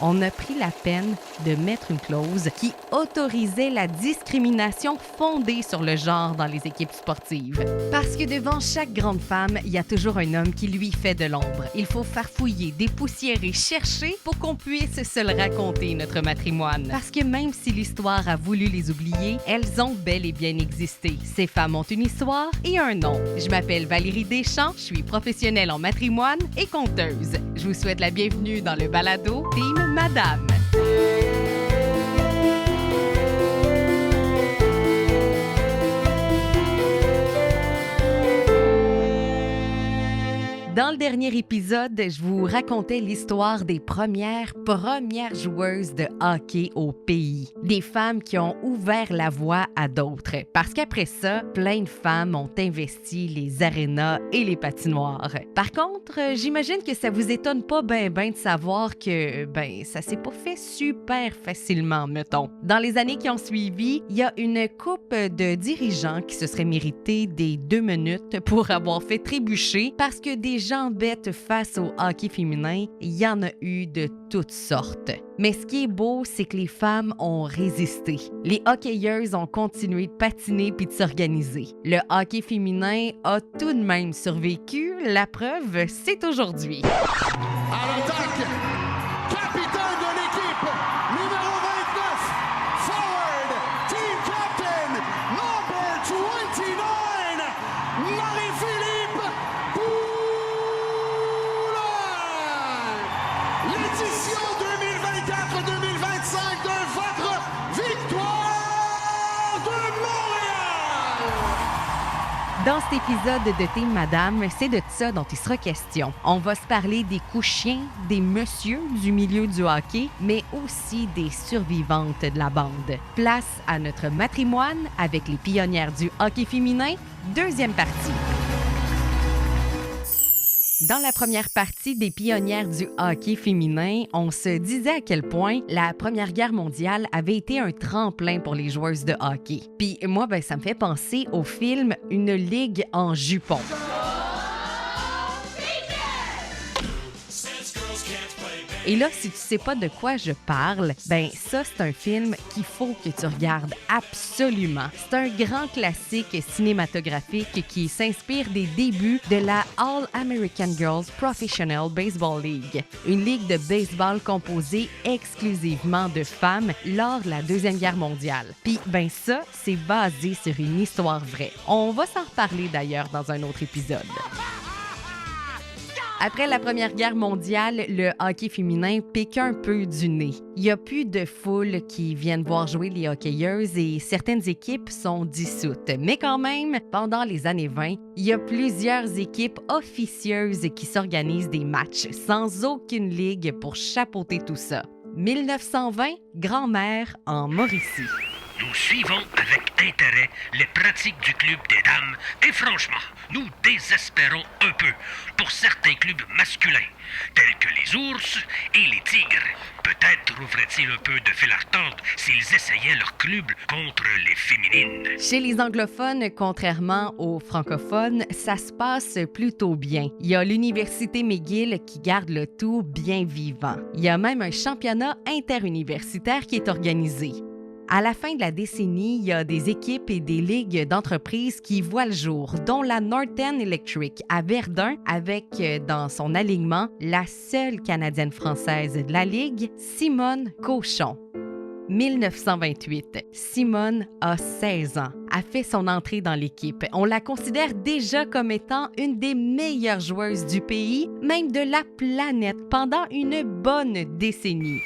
on a pris la peine de mettre une clause qui autorisait la discrimination fondée sur le genre dans les équipes sportives. Parce que devant chaque grande femme, il y a toujours un homme qui lui fait de l'ombre. Il faut farfouiller, dépoussiérer, chercher pour qu'on puisse se le raconter, notre matrimoine. Parce que même si l'histoire a voulu les oublier, elles ont bel et bien existé. Ces femmes ont une histoire et un nom. Je m'appelle Valérie Deschamps, je suis professionnelle en matrimoine et conteuse. Je vous souhaite la bienvenue dans le balado Team Madame. Dans le dernier épisode, je vous racontais l'histoire des premières joueuses de hockey au pays. Des femmes qui ont ouvert la voie à d'autres. Parce qu'après ça, plein de femmes ont investi les arénas et les patinoires. Par contre, j'imagine que ça vous étonne pas ben de savoir que, ça s'est pas fait super facilement, mettons. Dans les années qui ont suivi, il y a une couple de dirigeants qui se seraient mérités des 2 minutes pour avoir fait trébucher parce que des gens bêtes face au hockey féminin, il y en a eu de toutes sortes. Mais ce qui est beau, c'est que les femmes ont résisté. Les hockeyeuses ont continué de patiner puis de s'organiser. Le hockey féminin a tout de même survécu. La preuve, c'est aujourd'hui. À l'attaque, capitaine de l'équipe, numéro 29, forward, team captain, number 29, Marie-Philippe Poulain. L'édition 2024-2025 de votre victoire de Montréal. Dans cet épisode de Team Madame, c'est de ça dont il sera question. On va se parler des coups chiens, des messieurs du milieu du hockey, mais aussi des survivantes de la bande. Place à notre matrimoine avec les pionnières du hockey féminin, deuxième partie. Dans la première partie des pionnières du hockey féminin, on se disait à quel point la Première Guerre mondiale avait été un tremplin pour les joueuses de hockey. Puis moi, ça me fait penser au film Une ligue en jupon. Et là, si tu sais pas de quoi je parle, ça, c'est un film qu'il faut que tu regardes absolument. C'est un grand classique cinématographique qui s'inspire des débuts de la All-American Girls Professional Baseball League, une ligue de baseball composée exclusivement de femmes lors de la Deuxième Guerre mondiale. Puis, ça, c'est basé sur une histoire vraie. On va s'en reparler d'ailleurs dans un autre épisode. Après la Première Guerre mondiale, le hockey féminin pique un peu du nez. Il n'y a plus de foule qui viennent voir jouer les hockeyeuses et certaines équipes sont dissoutes. Mais quand même, pendant les années 20, il y a plusieurs équipes officieuses qui s'organisent des matchs sans aucune ligue pour chapeauter tout ça. 1920, grand-mère en Mauricie. Nous suivons avec intérêt les pratiques du club des dames et franchement, nous désespérons un peu pour certains clubs masculins, tels que les ours et les tigres. Peut-être trouveraient-ils un peu de fil à retordre s'ils essayaient leur club contre les féminines. Chez les anglophones, contrairement aux francophones, ça se passe plutôt bien. Il y a l'Université McGill qui garde le tout bien vivant. Il y a même un championnat interuniversitaire qui est organisé. À la fin de la décennie, il y a des équipes et des ligues d'entreprises qui voient le jour, dont la Northern Electric à Verdun, avec dans son alignement la seule Canadienne-Française de la Ligue, Simone Cochon. 1928. Simone a 16 ans. A fait son entrée dans l'équipe. On la considère déjà comme étant une des meilleures joueuses du pays, même de la planète, pendant une bonne décennie.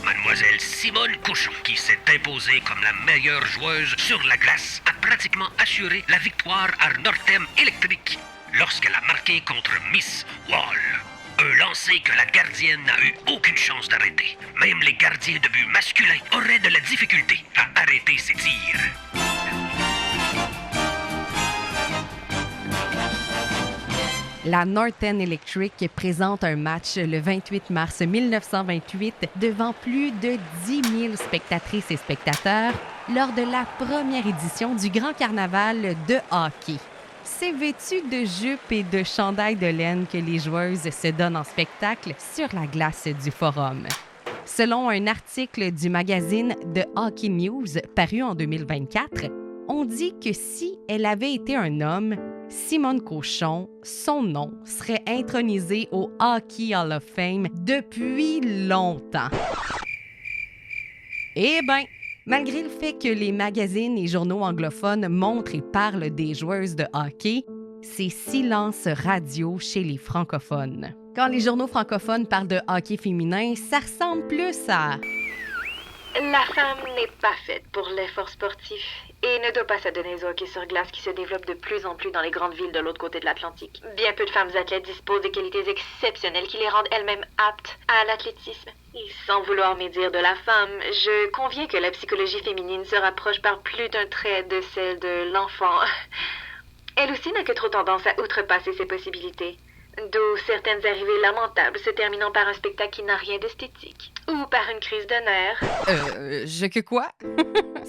Mademoiselle Simone Cochon, qui s'est imposée comme la meilleure joueuse sur la glace, a pratiquement assuré la victoire à Northern Electric lorsqu'elle a marqué contre Miss Wall. Un lancer que la gardienne n'a eu aucune chance d'arrêter. Même les gardiens de but masculins auraient de la difficulté à arrêter ses tirs. La Northern Electric présente un match le 28 mars 1928 devant plus de 10 000 spectatrices et spectateurs lors de la première édition du Grand Carnaval de hockey. C'est vêtu de jupes et de chandails de laine que les joueuses se donnent en spectacle sur la glace du Forum. Selon un article du magazine The Hockey News paru en 2024, on dit que si elle avait été un homme, Simone Cochon, son nom serait intronisé au Hockey Hall of Fame depuis longtemps. Eh bien, malgré le fait que les magazines et journaux anglophones montrent et parlent des joueuses de hockey, c'est silence radio chez les francophones. Quand les journaux francophones parlent de hockey féminin, ça ressemble plus à... La femme n'est pas faite pour l'effort sportif et ne doit pas s'adonner au hockey sur glace qui se développe de plus en plus dans les grandes villes de l'autre côté de l'Atlantique. Bien peu de femmes athlètes disposent de qualités exceptionnelles qui les rendent elles-mêmes aptes à l'athlétisme. Et sans vouloir médire de la femme, je conviens que la psychologie féminine se rapproche par plus d'un trait de celle de l'enfant. Elle aussi n'a que trop tendance à outrepasser ses possibilités. D'où certaines arrivées lamentables se terminant par un spectacle qui n'a rien d'esthétique. Ou par une crise de nerfs. Je que quoi?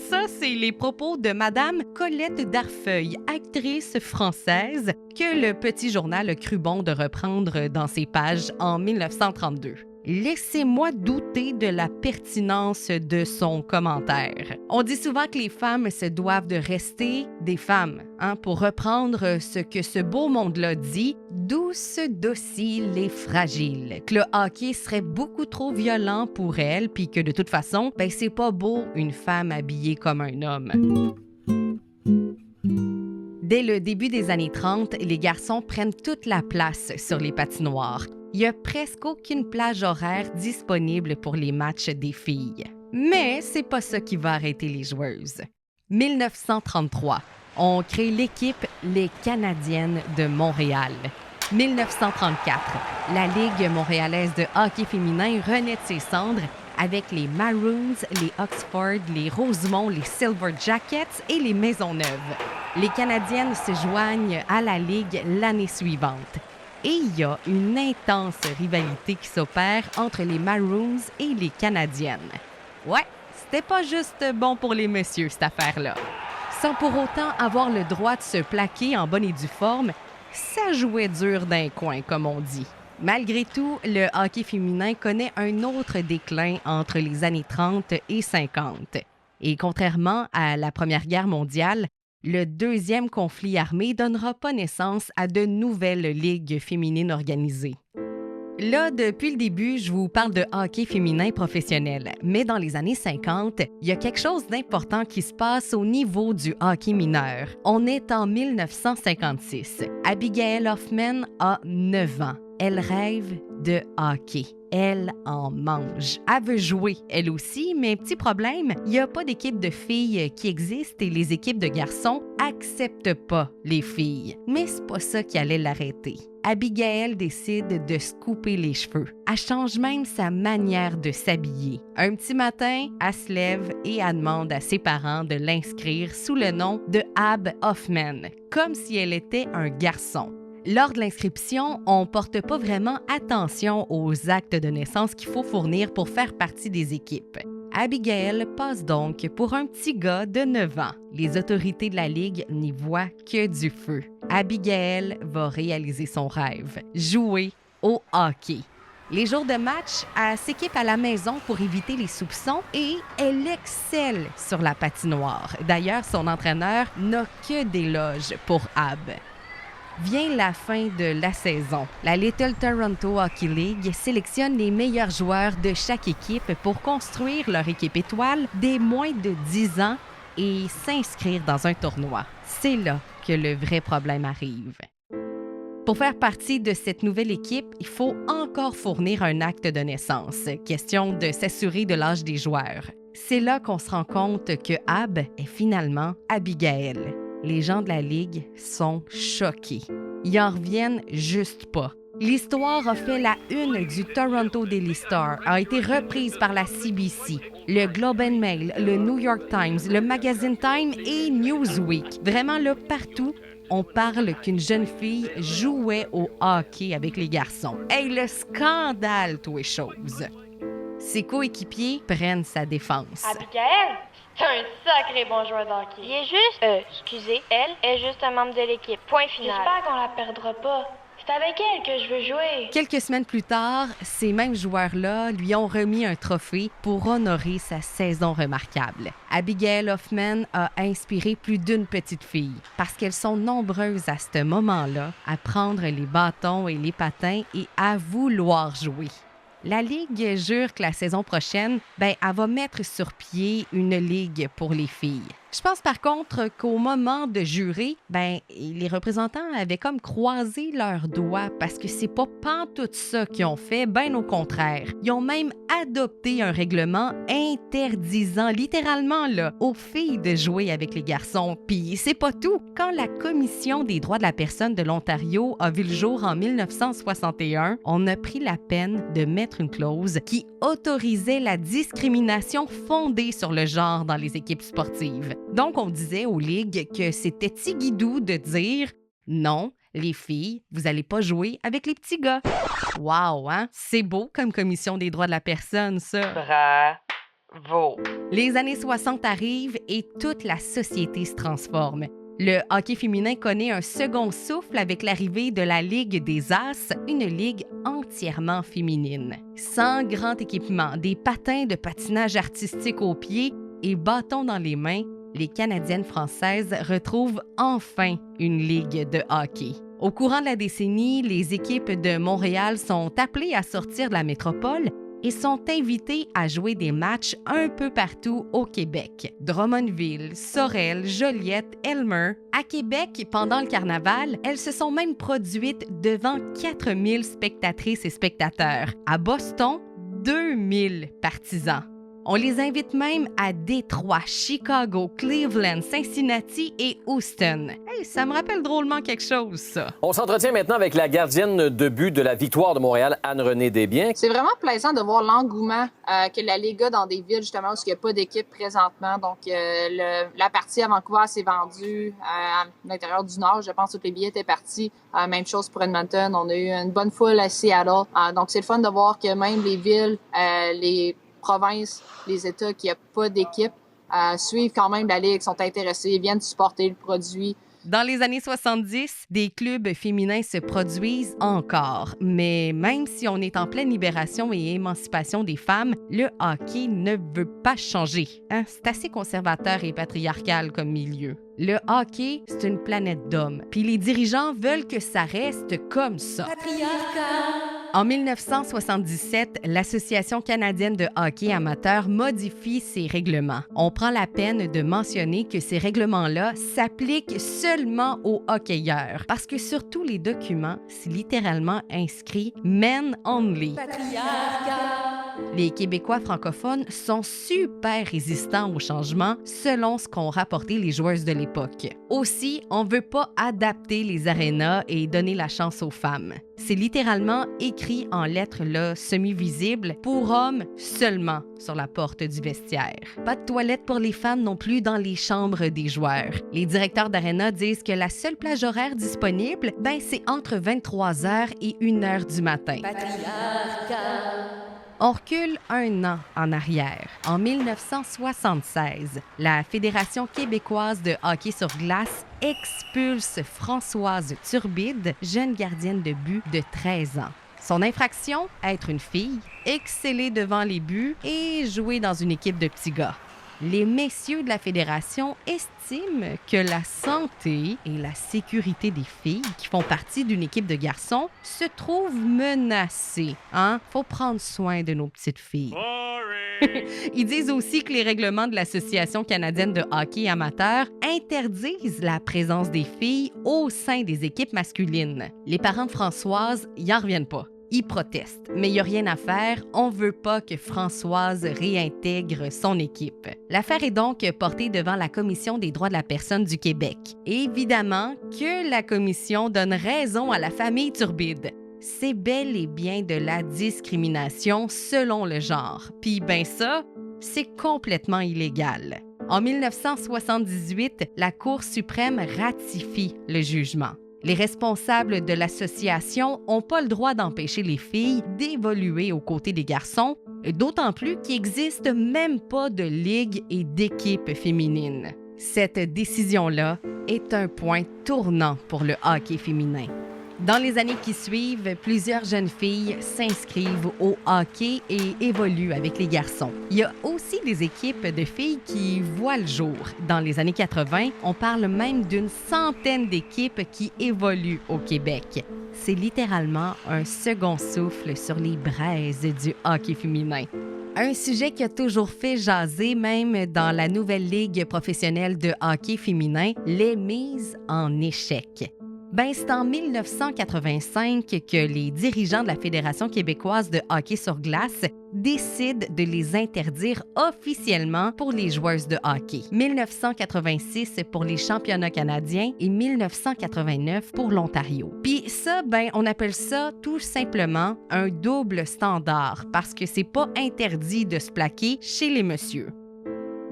Ça, c'est les propos de Madame Colette Darfeuille, actrice française, que le Petit Journal a cru bon de reprendre dans ses pages en 1932. Laissez-moi douter de la pertinence de son commentaire. On dit souvent que les femmes se doivent de rester des femmes, pour reprendre ce que ce beau monde-là dit, douce, docile et fragile, que le hockey serait beaucoup trop violent pour elle, puis que de toute façon, c'est pas beau une femme habillée comme un homme. Dès le début des années 30, les garçons prennent toute la place sur les patinoires. Il n'y a presque aucune plage horaire disponible pour les matchs des filles. Mais c'est pas ça qui va arrêter les joueuses. 1933, on crée l'équipe Les Canadiennes de Montréal. 1934, la Ligue montréalaise de hockey féminin renaît de ses cendres avec les Maroons, les Oxford, les Rosemont, les Silver Jackets et les Maisonneuve. Les Canadiennes se joignent à la Ligue l'année suivante. Et il y a une intense rivalité qui s'opère entre les Maroons et les Canadiennes. Ouais, c'était pas juste bon pour les messieurs, cette affaire-là. Sans pour autant avoir le droit de se plaquer en bonne et due forme, ça jouait dur d'un coin, comme on dit. Malgré tout, le hockey féminin connaît un autre déclin entre les années 30 et 50. Et contrairement à la Première Guerre mondiale, le deuxième conflit armé donnera pas naissance à de nouvelles ligues féminines organisées. Là, depuis le début, je vous parle de hockey féminin professionnel, mais dans les années 50, il y a quelque chose d'important qui se passe au niveau du hockey mineur. On est en 1956. Abigail Hoffman a 9 ans. Elle rêve de hockey. Elle en mange. Elle veut jouer, elle aussi, mais petit problème, il n'y a pas d'équipe de filles qui existe et les équipes de garçons acceptent pas les filles. Mais c'est pas ça qui allait l'arrêter. Abigail décide de se couper les cheveux. Elle change même sa manière de s'habiller. Un petit matin, elle se lève et elle demande à ses parents de l'inscrire sous le nom de Ab Hoffman, comme si elle était un garçon. Lors de l'inscription, on ne porte pas vraiment attention aux actes de naissance qu'il faut fournir pour faire partie des équipes. Abigail passe donc pour un petit gars de 9 ans. Les autorités de la Ligue n'y voient que du feu. Abigail va réaliser son rêve, jouer au hockey. Les jours de match, elle s'équipe à la maison pour éviter les soupçons et elle excelle sur la patinoire. D'ailleurs, son entraîneur n'a que d'éloges pour Ab. Vient la fin de la saison. La Little Toronto Hockey League sélectionne les meilleurs joueurs de chaque équipe pour construire leur équipe étoile des moins de 10 ans et s'inscrire dans un tournoi. C'est là que le vrai problème arrive. Pour faire partie de cette nouvelle équipe, il faut encore fournir un acte de naissance. Question de s'assurer de l'âge des joueurs. C'est là qu'on se rend compte que Ab est finalement Abigail. Les gens de la Ligue sont choqués. Ils en reviennent juste pas. L'histoire a fait la une du Toronto Daily Star, a été reprise par la CBC, le Globe and Mail, le New York Times, le magazine Time et Newsweek. Vraiment là, partout, on parle qu'une jeune fille jouait au hockey avec les garçons. Hey, le scandale, toi, choses. Ses coéquipiers prennent sa défense. Abigail, C'est un sacré bon joueur d'hockey. Il est juste... excusez, elle est juste un membre de l'équipe. Point final. J'espère qu'on la perdra pas. C'est avec elle que je veux jouer. Quelques semaines plus tard, ces mêmes joueurs-là lui ont remis un trophée pour honorer sa saison remarquable. Abigail Hoffman a inspiré plus d'une petite fille parce qu'elles sont nombreuses à ce moment-là à prendre les bâtons et les patins et à vouloir jouer. La Ligue jure que la saison prochaine, elle va mettre sur pied une ligue pour les filles. Je pense par contre qu'au moment de jurer, les représentants avaient comme croisé leurs doigts parce que c'est pas pantoute ça qu'ils ont fait, bien au contraire. Ils ont même adopté un règlement interdisant littéralement aux filles de jouer avec les garçons. Puis c'est pas tout. Quand la Commission des droits de la personne de l'Ontario a vu le jour en 1961, on a pris la peine de mettre une clause qui autorisait la discrimination fondée sur le genre dans les équipes sportives. Donc, on disait aux ligues que c'était tigidou de dire « Non, les filles, vous allez pas jouer avec les petits gars. » Wow, hein? C'est beau comme commission des droits de la personne, ça. Bravo. Les années 60 arrivent et toute la société se transforme. Le hockey féminin connaît un second souffle avec l'arrivée de la Ligue des As, une ligue entièrement féminine. Sans grand équipement, des patins de patinage artistique aux pieds et bâtons dans les mains, les Canadiennes françaises retrouvent enfin une ligue de hockey. Au courant de la décennie, les équipes de Montréal sont appelées à sortir de la métropole et sont invitées à jouer des matchs un peu partout au Québec. Drummondville, Sorel, Joliette, Elmer. À Québec, pendant le carnaval, elles se sont même produites devant 4000 spectatrices et spectateurs. À Boston, 2000 partisans. On les invite même à Détroit, Chicago, Cleveland, Cincinnati et Houston. Hey, ça me rappelle drôlement quelque chose, ça. On s'entretient maintenant avec la gardienne de but de la victoire de Montréal, Anne-Renée Desbiens. C'est vraiment plaisant de voir l'engouement que la Ligue a dans des villes, justement, où il n'y a pas d'équipe présentement. Donc, la partie à Vancouver s'est vendue à l'intérieur du Nord. Je pense que tous les billets étaient partis. Même chose pour Edmonton. On a eu une bonne foule à Seattle. Donc, c'est le fun de voir que même les villes, les provinces, les États qui n'ont pas d'équipe suivent quand même la Ligue, sont intéressés, viennent supporter le produit. Dans les années 70, des clubs féminins se produisent encore. Mais même si on est en pleine libération et émancipation des femmes, le hockey ne veut pas changer. Hein? C'est assez conservateur et patriarcal comme milieu. Le hockey, c'est une planète d'hommes. Puis les dirigeants veulent que ça reste comme ça. En 1977, l'Association canadienne de hockey amateur modifie ses règlements. On prend la peine de mentionner que ces règlements-là s'appliquent seulement aux hockeyeurs parce que sur tous les documents, c'est littéralement inscrit « Men only ». Les Québécois francophones sont super résistants au changement selon ce qu'ont rapporté les joueuses de l'époque. Aussi, on ne veut pas adapter les arénas et donner la chance aux femmes. C'est littéralement écrit en lettres semi-visibles pour hommes seulement sur la porte du vestiaire. Pas de toilettes pour les femmes non plus dans les chambres des joueurs. Les directeurs d'aréna disent que la seule plage horaire disponible, c'est entre 23h et 1h du matin. On recule un an en arrière. En 1976, la Fédération québécoise de hockey sur glace expulse Françoise Turbide, jeune gardienne de but de 13 ans. Son infraction, être une fille, exceller devant les buts et jouer dans une équipe de petits gars. Les messieurs de la Fédération estiment que la santé et la sécurité des filles qui font partie d'une équipe de garçons se trouvent menacées. Faut prendre soin de nos petites filles. Ils disent aussi que les règlements de l'Association canadienne de hockey amateur interdisent la présence des filles au sein des équipes masculines. Les parents de Françoise y en reviennent pas. Ils protestent, mais il n'y a rien à faire. On ne veut pas que Françoise réintègre son équipe. L'affaire est donc portée devant la Commission des droits de la personne du Québec. Évidemment que la commission donne raison à la famille Turbide. C'est bel et bien de la discrimination selon le genre. Puis ça, c'est complètement illégal. En 1978, la Cour suprême ratifie le jugement. Les responsables de l'association n'ont pas le droit d'empêcher les filles d'évoluer aux côtés des garçons D'autant plus qu'il n'existe même pas de ligue et d'équipe féminine. Cette décision-là est un point tournant pour le hockey féminin. Dans les années qui suivent, plusieurs jeunes filles s'inscrivent au hockey et évoluent avec les garçons. Il y a aussi des équipes de filles qui voient le jour. Dans les années 80, on parle même d'une centaine d'équipes qui évoluent au Québec. C'est littéralement un second souffle sur les braises du hockey féminin. Un sujet qui a toujours fait jaser, même dans la nouvelle ligue professionnelle de hockey féminin, les mises en échec. C'est en 1985 que les dirigeants de la Fédération québécoise de hockey sur glace décident de les interdire officiellement pour les joueuses de hockey. 1986 pour les championnats canadiens et 1989 pour l'Ontario. Puis ça, on appelle ça tout simplement un double standard parce que c'est pas interdit de se plaquer chez les messieurs.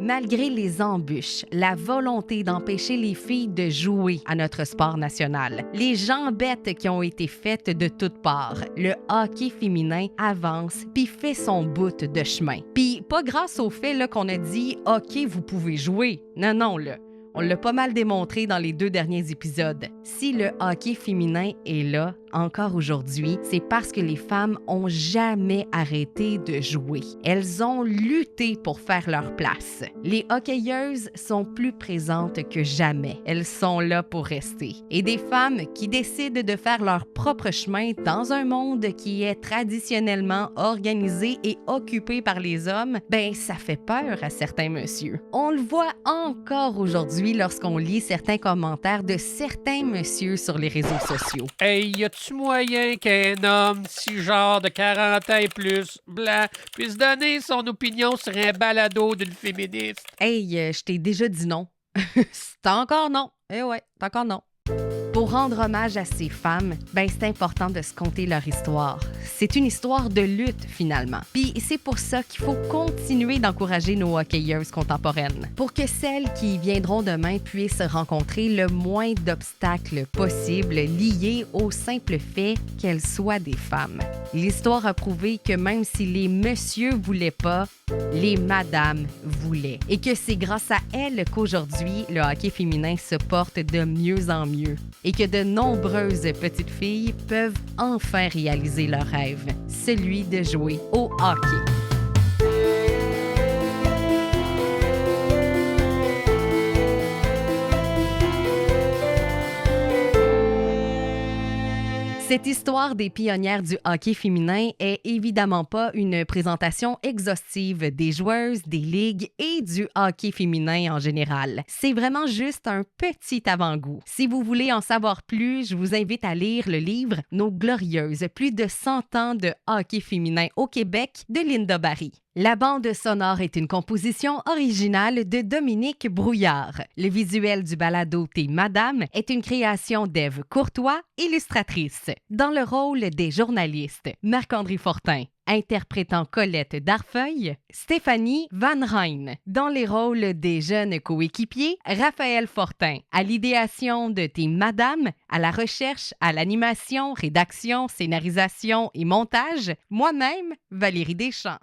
Malgré les embûches, la volonté d'empêcher les filles de jouer à notre sport national, les jambettes qui ont été faites de toutes parts, le hockey féminin avance puis fait son bout de chemin. Puis pas grâce au fait qu'on a dit « OK, vous pouvez jouer ». Non, on l'a pas mal démontré dans les 2 derniers épisodes. Si le hockey féminin est là, encore aujourd'hui, c'est parce que les femmes ont jamais arrêté de jouer. Elles ont lutté pour faire leur place. Les hockeyeuses sont plus présentes que jamais. Elles sont là pour rester. Et des femmes qui décident de faire leur propre chemin dans un monde qui est traditionnellement organisé et occupé par les hommes, ça fait peur à certains messieurs. On le voit encore aujourd'hui lorsqu'on lit certains commentaires de certains messieurs sur les réseaux sociaux. Hey, y a-tu moyen qu'un homme, genre de 40 ans et plus, blanc, puisse donner son opinion sur un balado d'une féministe? Hey, je t'ai déjà dit non. C'est encore non. Eh ouais, c'est encore non. Pour rendre hommage à ces femmes, c'est important de se conter leur histoire. C'est une histoire de lutte, finalement. Puis c'est pour ça qu'il faut continuer d'encourager nos hockeyeuses contemporaines, pour que celles qui viendront demain puissent rencontrer le moins d'obstacles possible liés au simple fait qu'elles soient des femmes. L'histoire a prouvé que même si les messieurs voulaient pas, les madames voulaient. Et que c'est grâce à elles qu'aujourd'hui, le hockey féminin se porte de mieux en mieux. Et que de nombreuses petites filles peuvent enfin réaliser leur rêve, celui de jouer au hockey. Cette histoire des pionnières du hockey féminin est évidemment pas une présentation exhaustive des joueuses, des ligues et du hockey féminin en général. C'est vraiment juste un petit avant-goût. Si vous voulez en savoir plus, je vous invite à lire le livre « Nos glorieuses, plus de 100 ans de hockey féminin au Québec » de Linda Barry. La bande sonore est une composition originale de Dominique Brouillard. Le visuel du balado T'es Madame est une création d'Ève Courtois, illustratrice. Dans le rôle des journalistes, Marc-André Fortin, interprétant Colette Darfeuille, Stéphanie Van Rijn. Dans les rôles des jeunes coéquipiers, Raphaël Fortin. À l'idéation de T'es Madame, à la recherche, à l'animation, rédaction, scénarisation et montage, moi-même, Valérie Deschamps.